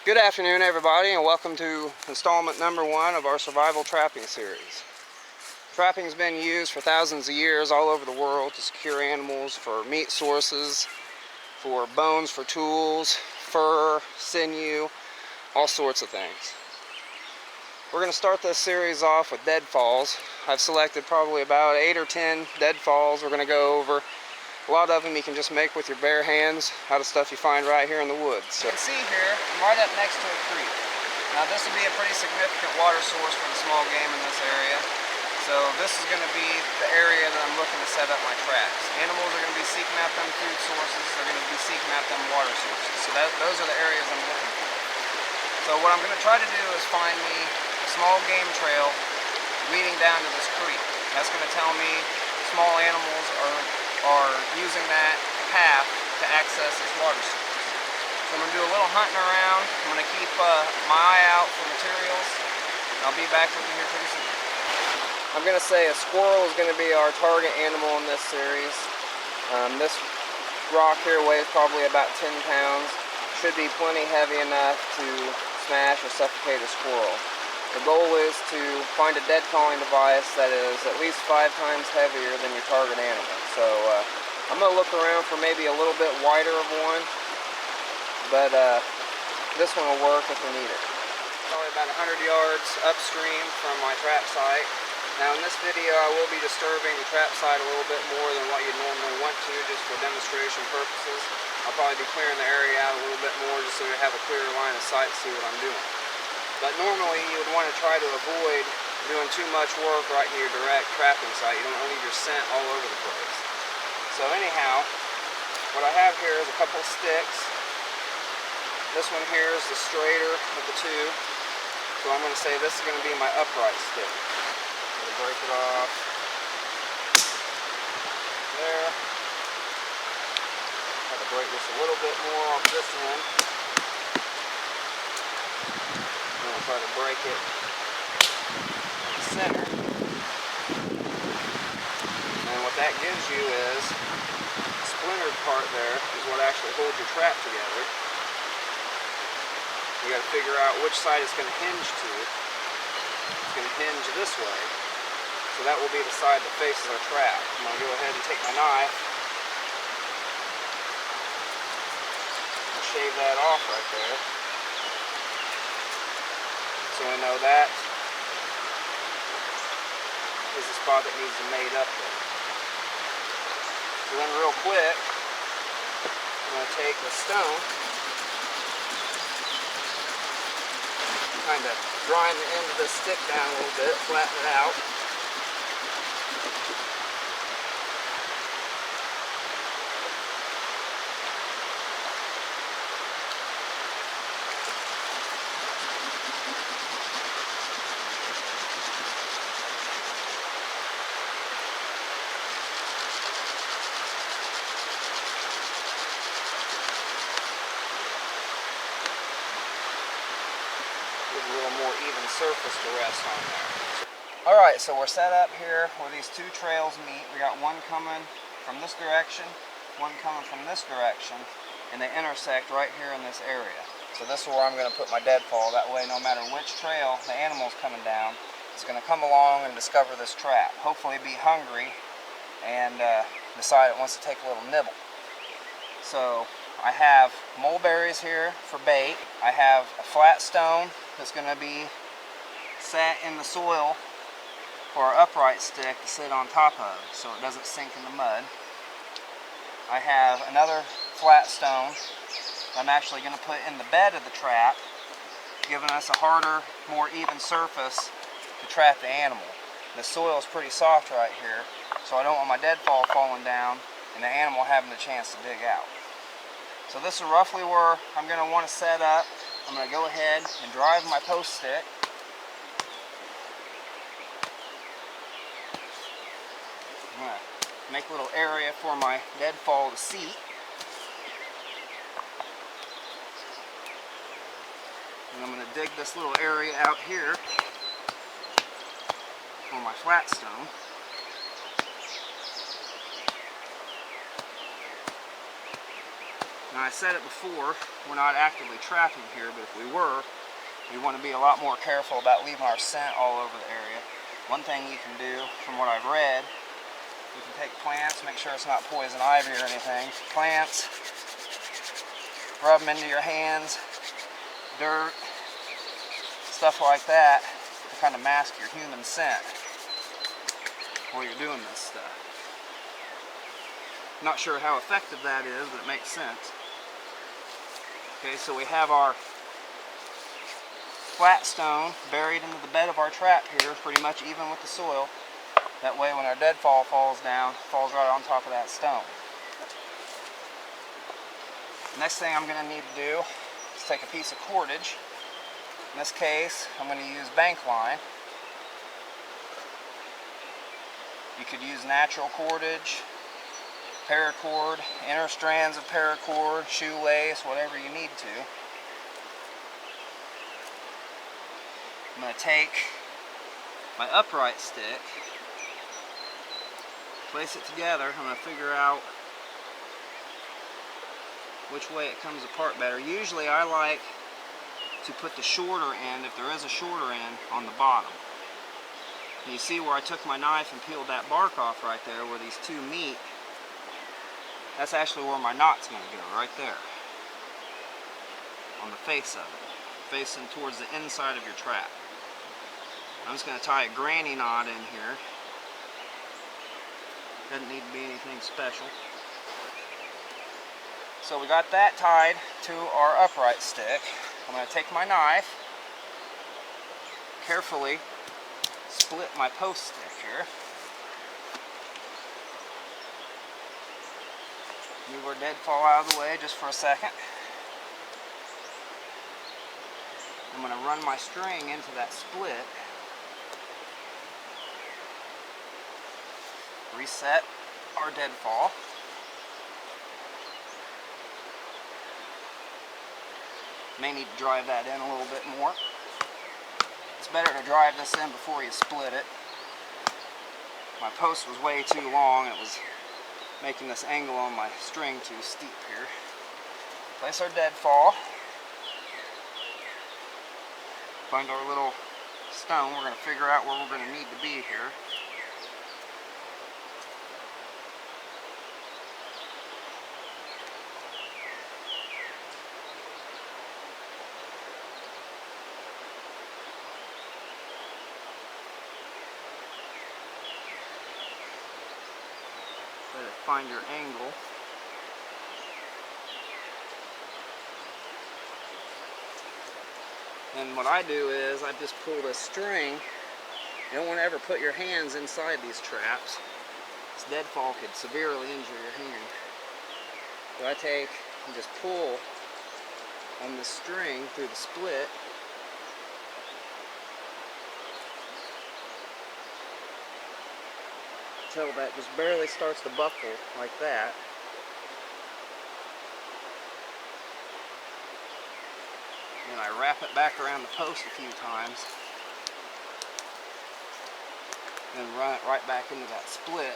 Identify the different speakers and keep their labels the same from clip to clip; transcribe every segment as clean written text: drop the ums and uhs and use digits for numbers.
Speaker 1: Good afternoon, everybody, and welcome to installment number 1 of our survival trapping series. Trapping has been used for thousands of years all over the world to secure animals for meat sources, for bones for tools, fur, sinew, all sorts of things. We're going to start this series off with deadfalls. I've selected probably about 8 or 10 deadfalls. We're going to go over a lot of them you can just make with your bare hands out of stuff you find right here in the woods. So you can see here, I'm right up next to a creek. Now this will be a pretty significant water source for the small game in this area. So this is going to be the area that I'm looking to set up my traps. Animals are going to be seeking out them food sources. They're going to be seeking out them water sources. So those are the areas I'm looking for. So what I'm going to try to do is find me a small game trail leading down to this creek. That's going to tell me small animals are using that path to access this water source. So I'm going to do a little hunting around. I'm going to keep my eye out for materials. I'll be back with you here pretty soon. I'm going to say a squirrel is going to be our target animal in this series. This rock here weighs probably about 10 pounds. Should be plenty heavy enough to smash or suffocate a squirrel. The goal is to find a dead calling device that is at least 5 times heavier than your target animal. So I'm going to look around for maybe a little bit wider of one, but this one will work if we need it. Probably about 100 yards upstream from my trap site. Now in this video I will be disturbing the trap site a little bit more than what you'd normally want to, just for demonstration purposes. I'll probably be clearing the area out a little bit more just so you have a clearer line of sight to see what I'm doing. But normally you would want to try to avoid doing too much work right near your direct trapping site. You don't want to leave your scent all over the place. So anyhow, what I have here is a couple of sticks. This one here is the straighter of the two. So I'm going to say this is going to be my upright stick. I'm going to break it off there. Try to break this a little bit more off this end. Try to break it in the center, and what that gives you is the splintered part there is what actually holds your trap together. You got to figure out which side it's going to hinge to. It's going to hinge this way, so that will be the side that faces our trap. I'm going to go ahead and take my knife and shave that off right there. So we know that is the spot that needs to be made up there. So then real quick, I'm going to take the stone, kind of grind the end of this stick down a little bit, flatten it out. A little more even surface to rest on there. Alright, so we're set up here where these two trails meet. We got one coming from this direction, one coming from this direction, and they intersect right here in this area. So this is where I'm going to put my deadfall. That way, no matter which trail the animal's coming down, it's going to come along and discover this trap. Hopefully be hungry and decide it wants to take a little nibble. So I have mulberries here for bait. I have a flat stone that's going to be set in the soil for our upright stick to sit on top of so it doesn't sink in the mud. I have another flat stone that I'm actually going to put in the bed of the trap, giving us a harder, more even surface to trap the animal. The soil is pretty soft right here, so I don't want my deadfall falling down and the animal having a chance to dig out. So this is roughly where I'm going to want to set up. I'm going to go ahead and drive my post stick. I'm going to make a little area for my deadfall to seat. And I'm going to dig this little area out here for my flat stone. Now I said it before, we're not actively trapping here, but if we were, we want to be a lot more careful about leaving our scent all over the area. One thing you can do, from what I've read, you can take plants, make sure it's not poison ivy or anything. Plants, rub them into your hands, dirt, stuff like that, to kind of mask your human scent while you're doing this stuff. Not sure how effective that is, but it makes sense. Okay, so we have our flat stone buried into the bed of our trap here, pretty much even with the soil. That way when our deadfall falls down, it falls right on top of that stone. Next thing I'm going to need to do is take a piece of cordage. In this case, I'm going to use bank line. You could use natural cordage, paracord, inner strands of paracord, shoelace, whatever you need to. I'm going to take my upright stick, place it together. I'm going to figure out which way it comes apart better. Usually I like to put the shorter end, if there is a shorter end, on the bottom. And you see where I took my knife and peeled that bark off right there, where these two meet. That's actually where my knot's going to go, right there. On the face of it, facing towards the inside of your trap. I'm just going to tie a granny knot in here. Doesn't need to be anything special. So we got that tied to our upright stick. I'm going to take my knife, carefully split my post stick here. Move our deadfall out of the way just for a second. I'm going to run my string into that split. Reset our deadfall. May need to drive that in a little bit more. It's better to drive this in before you split it. My post was way too long. It was making this angle on my string too steep here. Place our deadfall. Find our little stone. We're going to figure out where we're going to need to be here. Let it find your angle. And what I do is I just pull this string. You don't want to ever put your hands inside these traps. This deadfall could severely injure your hand. So I take and just pull on the string through the split. Until that just barely starts to buckle like that. And I wrap it back around the post a few times. Then run it right back into that split.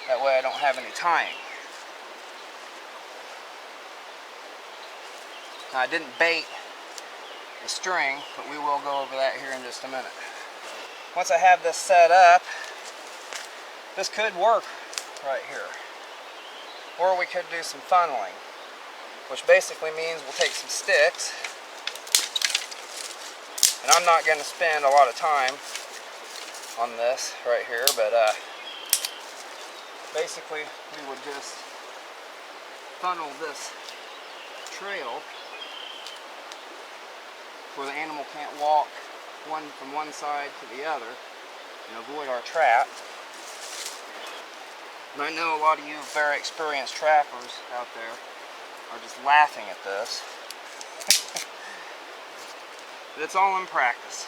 Speaker 1: That way I don't have any tying. Now I didn't bait the string, but we will go over that here in just a minute. Once I have this set up, this could work right here. Or we could do some funneling, which basically means we'll take some sticks, and I'm not going to spend a lot of time on this right here, but basically we would just funnel this trail where the animal can't walk from one side to the other and avoid our trap. And I know a lot of you very experienced trappers out there are just laughing at this. But it's all in practice.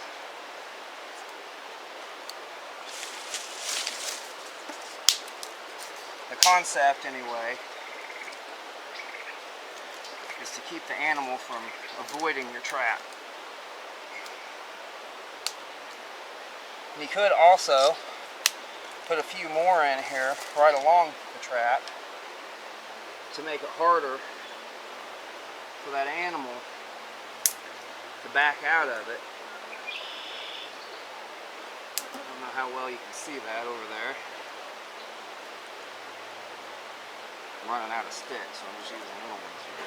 Speaker 1: The concept, anyway, is to keep the animal from avoiding your trap. You could also put a few more in here right along the trap to make it harder for that animal to back out of it. I don't know how well you can see that over there. I'm running out of sticks, so I'm just using little ones here.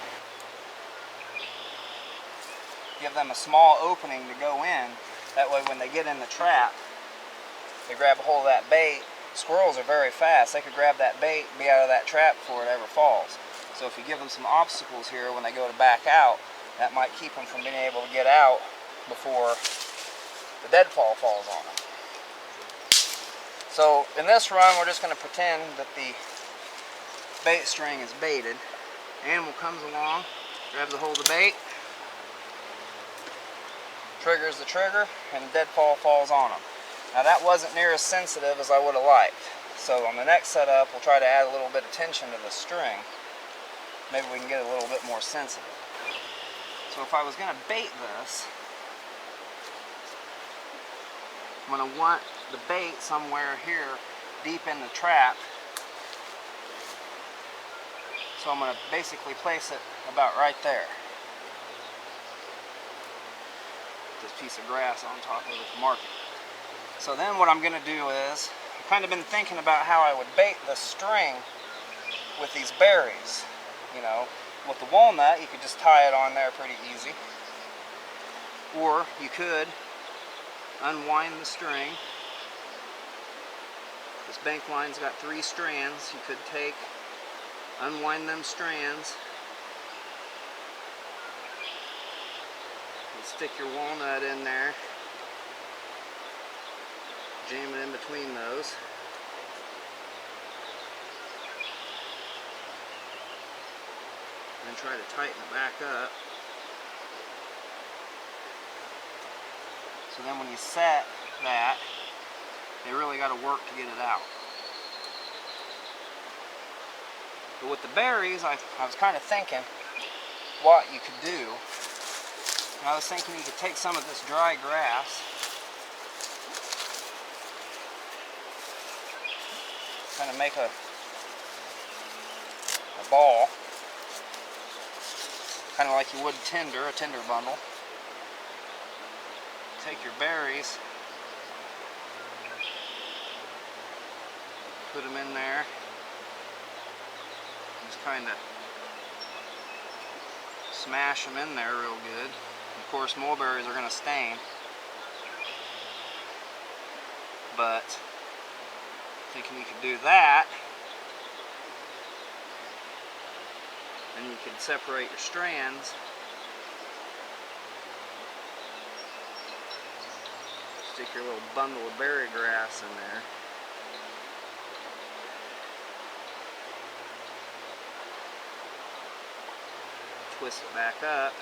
Speaker 1: Give them a small opening to go in. That way when they get in the trap, they grab a hold of that bait. Squirrels are very fast. They could grab that bait and be out of that trap before it ever falls. So if you give them some obstacles here when they go to back out, that might keep them from being able to get out before the deadfall falls on them. So in this run, we're just going to pretend that the bait string is baited. Animal comes along, grabs a hold of the bait, triggers the trigger, and the deadfall falls on them. Now that wasn't near as sensitive as I would have liked. So on the next setup, we'll try to add a little bit of tension to the string. Maybe we can get a little bit more sensitive. So if I was going to bait this, I'm going to want the bait somewhere here deep in the trap. So I'm going to basically place it about right there. This piece of grass on top of it to mark it. So then what I'm going to do is, I've kind of been thinking about how I would bait the string with these berries. You know, with the walnut, you could just tie it on there pretty easy. Or you could unwind the string. This bank line's got 3 strands. You could unwind them strands, and stick your walnut in there. Jam it in between those. And try to tighten it back up. So then when you set that, you really got to work to get it out. But with the berries, I was kind of thinking what you could do. And I was thinking you could take some of this dry grass, kind of make a ball, kind of like you would a tinder bundle. Take your berries, put them in there, just kind of smash them in there real good. Of course, mulberries are going to stain, but thinking you could do that, then you could separate your strands. Stick your little bundle of berry grass in there. Twist it back up,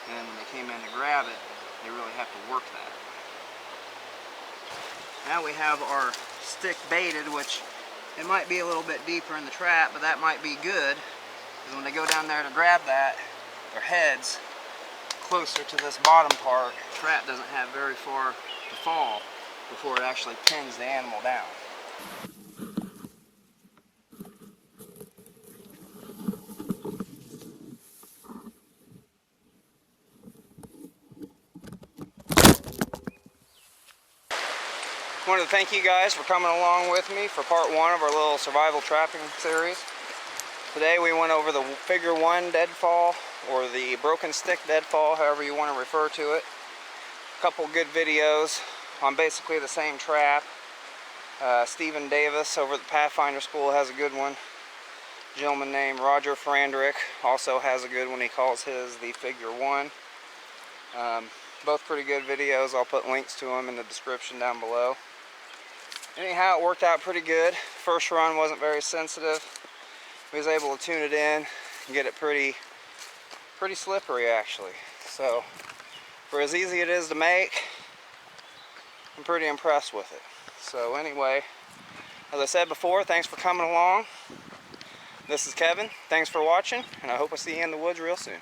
Speaker 1: and when they came in to grab it, they really have to work that. Now we have our stick baited, which it might be a little bit deeper in the trap, but that might be good, because when they go down there to grab that, their head's closer to this bottom part. The trap doesn't have very far to fall before it actually pins the animal down. I wanted to thank you guys for coming along with me for part 1 of our little survival trapping series. Today we went over the figure 1 deadfall, or the broken stick deadfall, however you want to refer to it. A couple good videos on basically the same trap. Stephen Davis over at the Pathfinder School has a good one. A gentleman named Roger Frandrick also has a good one. He calls his the figure 1. Both pretty good videos. I'll put links to them in the description down below. Anyhow, it worked out pretty good. First run wasn't very sensitive. We was able to tune it in and get it pretty slippery actually. So for as easy it is to make, I'm pretty impressed with it. So anyway, as I said before, thanks for coming along. This is Kevin. Thanks for watching, and I hope I see you in the woods real soon.